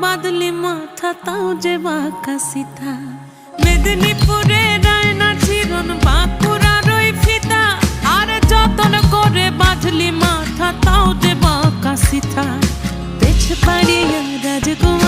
বাদলি মাথা তাও যে বাঁকা সিথা মেদিনীপুরে রায়না চিরন বাঁকুড়ার ওই ফিতা আর যতন করে বাঁধলি মাথা তাও যে বাঁকা সিথা পেছ পাড়িয়া রাজকুমার